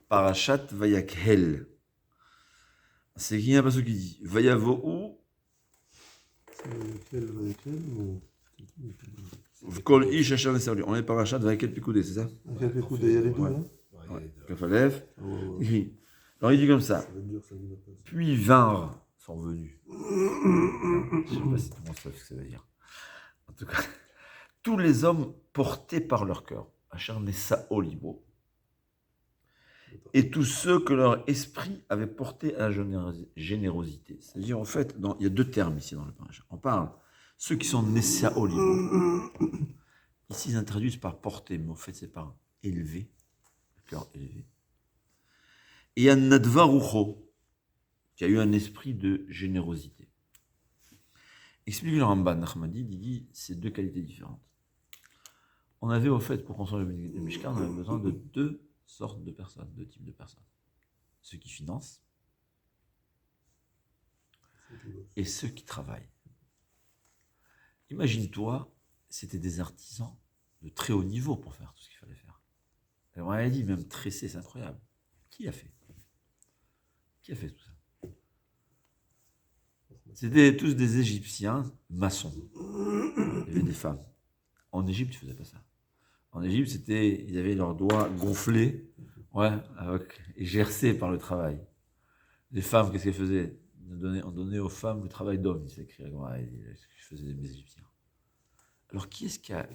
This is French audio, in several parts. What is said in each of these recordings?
Parashat Vayakhel. C'est qui un passage qui dit Vayavohu Kol Ish Asher Neserlu. On est Parashat Vayakhel Pikoudé, c'est ça? Vayakhel Pikoudé, il y a les deux, hein? Kafalev. Alors il dit comme ça. Puis vinrent, sont venus. Je ne sais pas si tout le monde sait ce que ça veut dire. En tout cas, tous les hommes portés par leur cœur. Asher Nesa Olibo. Et tous ceux que leur esprit avait porté à la générosité. C'est-à-dire, en fait, il y a deux termes ici dans le parasha. On parle ceux qui sont Nesa Olibo. Ici, ils introduisent par porter, mais en fait, c'est par élevé, le cœur élevé. Et il y a Nadva Rucho, qui a eu un esprit de générosité. Explique le Ramban Nachmanides, il dit c'est deux qualités différentes. On avait au fait, pour construire le Mishkan, on avait besoin de deux sortes de personnes, deux types de personnes. Ceux qui financent et ceux qui travaillent. Imagine-toi, c'était des artisans de très haut niveau pour faire tout ce qu'il fallait faire. Et on avait dit, même tresser, c'est incroyable. Qui a fait tout ça? C'était tous des Égyptiens maçons. Il y avait des femmes. En Égypte, ils ne faisaient pas ça. En Égypte, ils avaient leurs doigts gonflés, et gercés par le travail. Les femmes, qu'est-ce qu'elles faisaient? On donnait aux femmes le travail d'homme, il s'écrit. Ce que faisaient les Égyptiens. Alors, qui est-ce qui a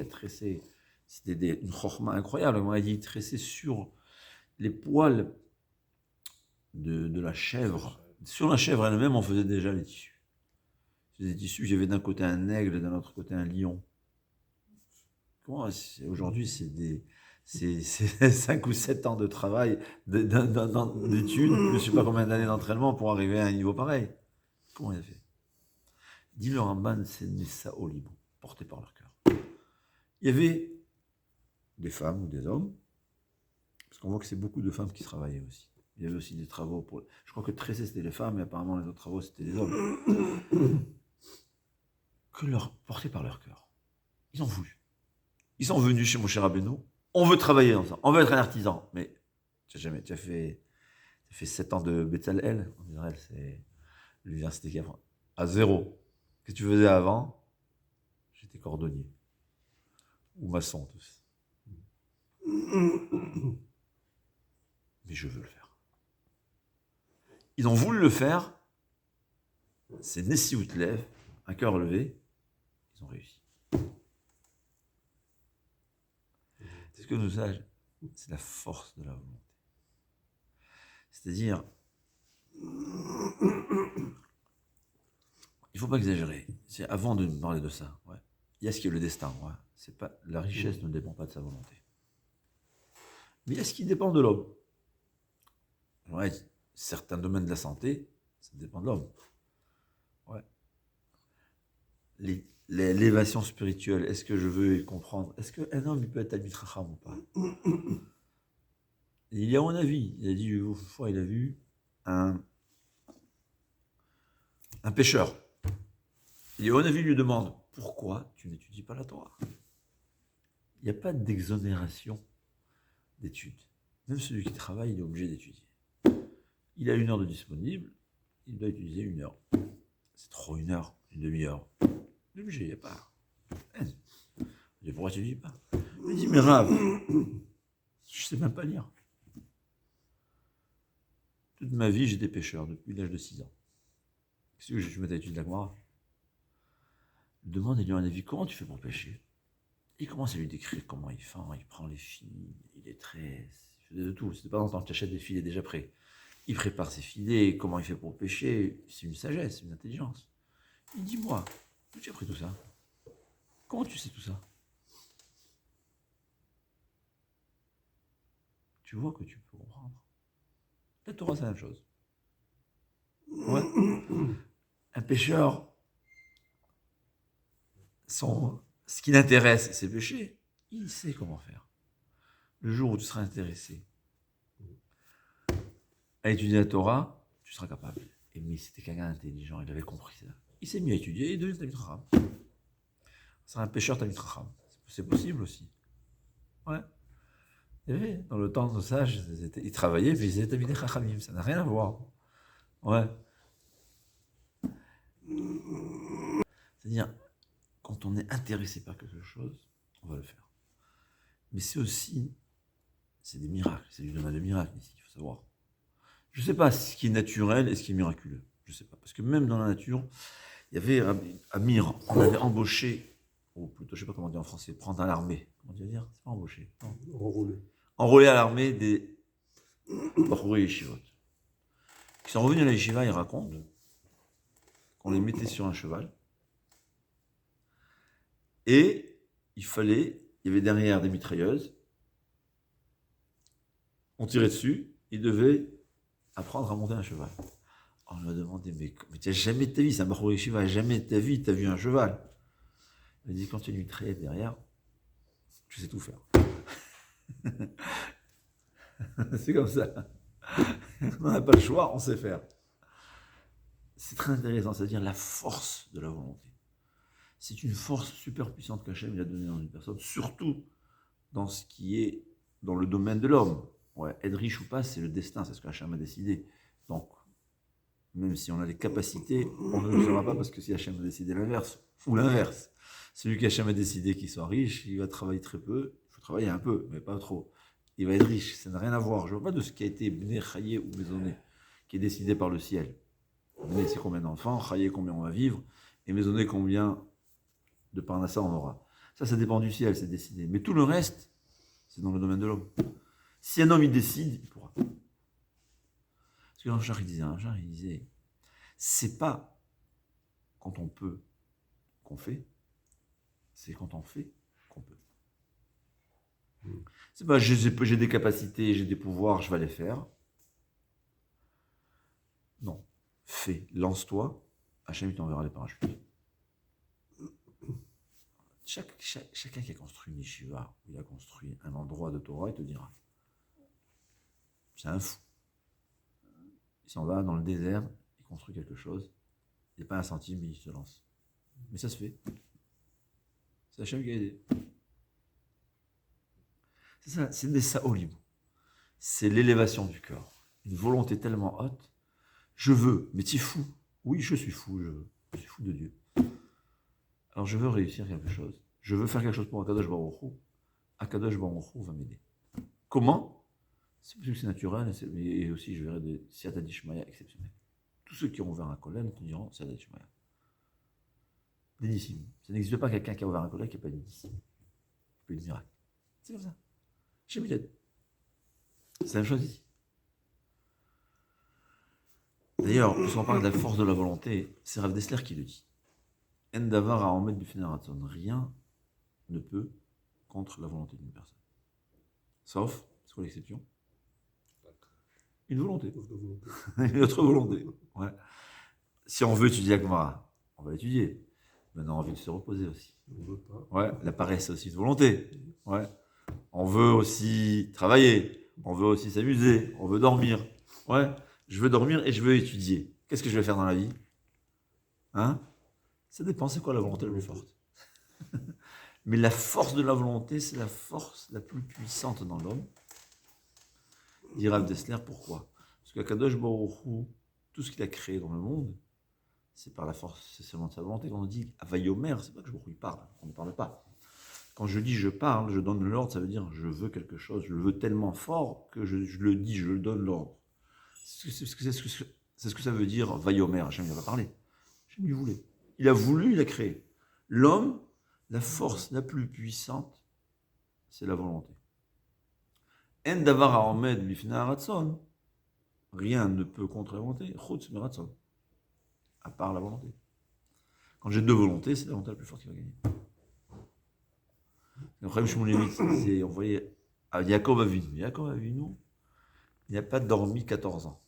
tressé? C'était une chorma incroyable. On a dit tresser sur les poils de la chèvre. Sur la chèvre elle-même, on faisait déjà les tissus. Des tissus, j'avais d'un côté un aigle, d'un autre côté un lion. Aujourd'hui, c'est 5 ou 7 ans de travail, d'études, je ne sais pas combien d'années d'entraînement pour arriver à un niveau pareil. Comment il a fait? Dit le Ramban, c'est Nessa Olibo, porté par leur cœur. Il y avait des femmes ou des hommes, parce qu'on voit que c'est beaucoup de femmes qui travaillaient aussi. Il y avait aussi des travaux pour... Je crois que tresser, c'était les femmes, mais apparemment les autres travaux, c'était les hommes. Portés par leur cœur. Ils ont voulu. Ils sont venus chez Moshe Rabbeinu. On veut travailler ensemble. On veut être un artisan. Mais tu as fait 7 ans de Betzalel. En Israël, c'est l'université qui apprend. À zéro. Qu'est-ce que tu faisais avant? J'étais cordonnier. Ou maçon, tous. Mais je veux le faire. Ils ont voulu le faire. C'est Nessi Outlev, un cœur levé. Ils ont réussi. C'est ce que nous savons, c'est la force de la volonté. C'est-à-dire, il ne faut pas exagérer. C'est avant de parler de ça. Ouais. Il y a ce qui est le destin. Ouais. C'est pas, la richesse ne dépend pas de sa volonté. Mais il y a ce qui dépend de l'homme. Ouais, certains domaines de la santé, ça dépend de l'homme. Ouais. L'élévation spirituelle, est-ce que je veux comprendre? Est-ce qu'un homme il peut être Talmid Chacham ou pas? Il y a un avis. Il a dit une fois, il a vu un pêcheur. Et un avis lui demande pourquoi tu n'étudies pas la Torah? Il n'y a pas d'exonération d'études. Même celui qui travaille, il est obligé d'étudier. Il a 1 heure de disponible, il doit utiliser 1 heure. C'est trop 1 heure, une demi-heure. Il est obligé, il n'y a pas. Il dit pourquoi tu ne lis pas? Il dit mais Rav, je ne sais même pas lire. Toute ma vie, j'étais pêcheur depuis l'âge de 6 ans. Qu'est-ce que je me mets à étudier la Gemara? Demande-lui un avis, comment tu fais pour pêcher? Il commence à lui décrire comment il fait, il prend les filets, il les tresse, il fait de tout. C'était pas longtemps que tu achètes des filets déjà prêts. Il prépare ses filets, comment il fait pour pêcher. C'est une sagesse, une intelligence. Il dit, moi, où tu as appris tout ça? Comment tu sais tout ça? Tu vois que tu peux comprendre. La Torah, c'est la même chose. Ouais. Un pêcheur, ce qui l'intéresse, c'est pêcher. Il sait comment faire. Le jour où tu seras intéressé à étudier la Torah, tu seras capable. Et mais c'était quelqu'un d'intelligent, il avait compris ça. Il s'est mis à étudier et il est devenu Talmid Chacham. C'est un pêcheur Talmid Chacham. C'est possible aussi. Ouais. Il y avait, dans le temps de nos sages, ils travaillaient, puis ils étaient Talmidei Chachamim. Ça n'a rien à voir. Ouais. C'est-à-dire, quand on est intéressé par quelque chose, on va le faire. Mais c'est aussi, c'est des miracles, c'est du domaine de miracles ici, il faut savoir. Je ne sais pas ce qui est naturel et ce qui est miraculeux. Je ne sais pas. Parce que même dans la nature, il y avait à Myre, on avait embauché, ou plutôt, je ne sais pas comment dire en français, prendre à l'armée. Comment dire? C'est pas embauché. Enrôlé. Enrôler à l'armée des Bachouri Yeshivot. Ils sont revenus à la Yeshiva, ils racontent qu'on les mettait sur un cheval. Et il y avait derrière des mitrailleuses, on tirait dessus, ils devaient apprendre à monter un cheval. On lui a demandé, mais tu n'as jamais de ta vie, c'est un Bachouri Yeshiva, jamais de ta vie, tu as vu un cheval. Il a dit, quand il y a une mitraillette derrière, je sais tout faire. C'est comme ça. On n'a pas le choix, on sait faire. C'est très intéressant, c'est-à-dire la force de la volonté. C'est une force super puissante qu'Hachem a donnée dans une personne, surtout dans ce qui est dans le domaine de l'homme. Ouais, être riche ou pas, c'est le destin, c'est ce qu'Hachem a décidé. Donc, même si on a des capacités, on ne le saura pas parce que si Hachem a décidé l'inverse, ou l'inverse, celui qu'Hachem a décidé qu'il soit riche, il va travailler très peu, il faut travailler un peu, mais pas trop. Il va être riche, ça n'a rien à voir. Je ne vois pas de ce qui a été Bné, Chayé ou Maisonné, qui est décidé par le ciel. Bné, c'est combien d'enfants, Chayé, combien on va vivre, et Maisonné, combien de Parnassa on aura. Ça dépend du ciel, c'est décidé. Mais tout le reste, c'est dans le domaine de l'homme. Si un homme, il décide, il pourra. Parce que Jean-Jacques, il disait, c'est pas quand on peut qu'on fait, c'est quand on fait qu'on peut. C'est pas j'ai des capacités, j'ai des pouvoirs, je vais les faire. Non. Fais, lance-toi, Hachem t'enverra les parachutes. Chacun qui a construit une yeshiva, ou il a construit un endroit de Torah, il te dira. C'est un fou. Il s'en va dans le désert, il construit quelque chose, il n'y a pas un centime, il se lance. Mais ça se fait. C'est Hachem qui a aidé. C'est ça, c'est des saolibou. C'est l'élévation du cœur. Une volonté tellement haute. Je veux, mais tu es fou. Oui, je suis fou, je suis fou de Dieu. Alors je veux réussir quelque chose. Je veux faire quelque chose pour Akadosh Baruch Hu. Akadosh Baruch Hu va m'aider. Comment? C'est parce que c'est naturel, et aussi je verrai des Siyata Dishmaya exceptionnels. Tous ceux qui ont ouvert un kollel te diront Siyata Dishmaya. Des disciples. Ça n'existe pas quelqu'un qui a ouvert un kollel qui n'a pas eu de disciples. Pas eu de miracle. C'est comme ça. Chez Miled. C'est la même chose ici. D'ailleurs, puisqu'on parle de la force de la volonté, c'est Rav Dessler qui le dit. En davar à omet du fénératon. Rien ne peut contre la volonté d'une personne. Sauf, c'est quoi l'exception? Une volonté. Une autre volonté. Ouais. Si on veut étudier la Gemara, on va l'étudier. Maintenant, on a envie de se reposer aussi. On veut pas. Ouais, la paresse, c'est aussi une volonté. Ouais. On veut aussi travailler. On veut aussi s'amuser. On veut dormir. Ouais. Je veux dormir et je veux étudier. Qu'est-ce que je vais faire dans la vie? Hein? Ça dépend, c'est quoi la volonté la plus forte. Mais la force de la volonté, c'est la force la plus puissante dans l'homme. Dit Rav Dessler, pourquoi? Parce qu'Akadosh Baruch Hu, tout ce qu'il a créé dans le monde, c'est par la force, c'est seulement de sa volonté. Quand on dit Avayomer, c'est pas que Baruch Hu parle, on ne parle pas. Quand je dis je parle, je donne l'ordre, ça veut dire je veux quelque chose, je le veux tellement fort que je le dis, je le donne l'ordre. C'est ce que ça veut dire Vayomer. Hachem lui a pas parlé. Hachem lui voulait. Il a voulu, il a créé. L'homme, la force la plus puissante, c'est la volonté. En davar ha'omed lifnei haratzon. Rien ne peut contre la volonté. Chutz miratzon. À part la volonté. Quand j'ai deux volontés, c'est la volonté la plus forte qui va gagner. Raphaël Shmulevitz s'est envoyé à Yaakov Avinu. Yaakov Avinu, il n'a pas dormi 14 ans.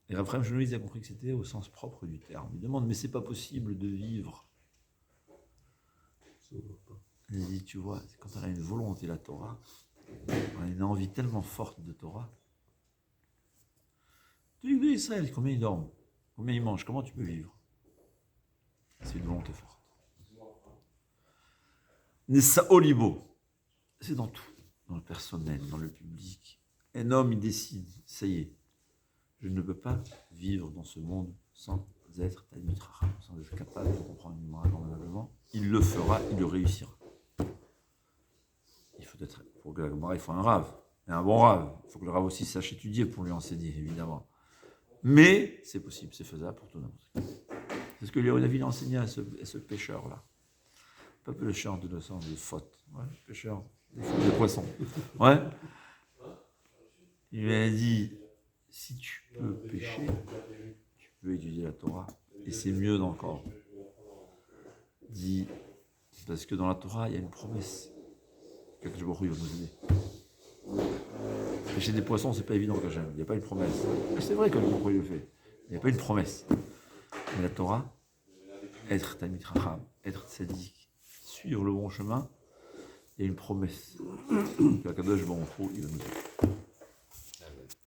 Et Raphaël Shmulevitz a compris que c'était au sens propre du terme. Il demande, mais c'est pas possible de vivre. Il dit, tu vois, quand on a une volonté, la Torah, on a une envie tellement forte de Torah. Tu dis, Israël, combien ils dorment? Combien ils mangent? Comment tu peux vivre? C'est une volonté forte. Nessa Olibo, c'est dans tout. dans le personnel, dans le public. Un homme, il décide, ça y est, je ne peux pas vivre dans ce monde sans être Talmid Chacham, sans être capable de comprendre une morale convenablement. Il le fera, il le réussira. Pour que la Gemara, il faut un rave, et un bon rave. Il faut que le rave aussi sache étudier pour lui enseigner, évidemment. Mais c'est possible, c'est faisable pour tout le monde. C'est ce que Léon David a enseigné à ce pêcheur-là. Pas pêcheur de sang, de faute. Ouais, pêcheur de poissons. Ouais. Il lui a dit, si tu peux pêcher, tu peux étudier la Torah. Et c'est mieux encore. Dit, parce que dans la Torah, il y a une promesse. Quelque chose va nous aider. Pêcher des poissons, c'est pas évident quand même. Il n'y a pas une promesse. C'est vrai que le Borou le fait. Il n'y a pas une promesse. Mais la Torah, être Talmid Chacham, être tzaddik, suivre le bon chemin, il y a une promesse. Que la Kadosh Baruch Hu, il va nous aider.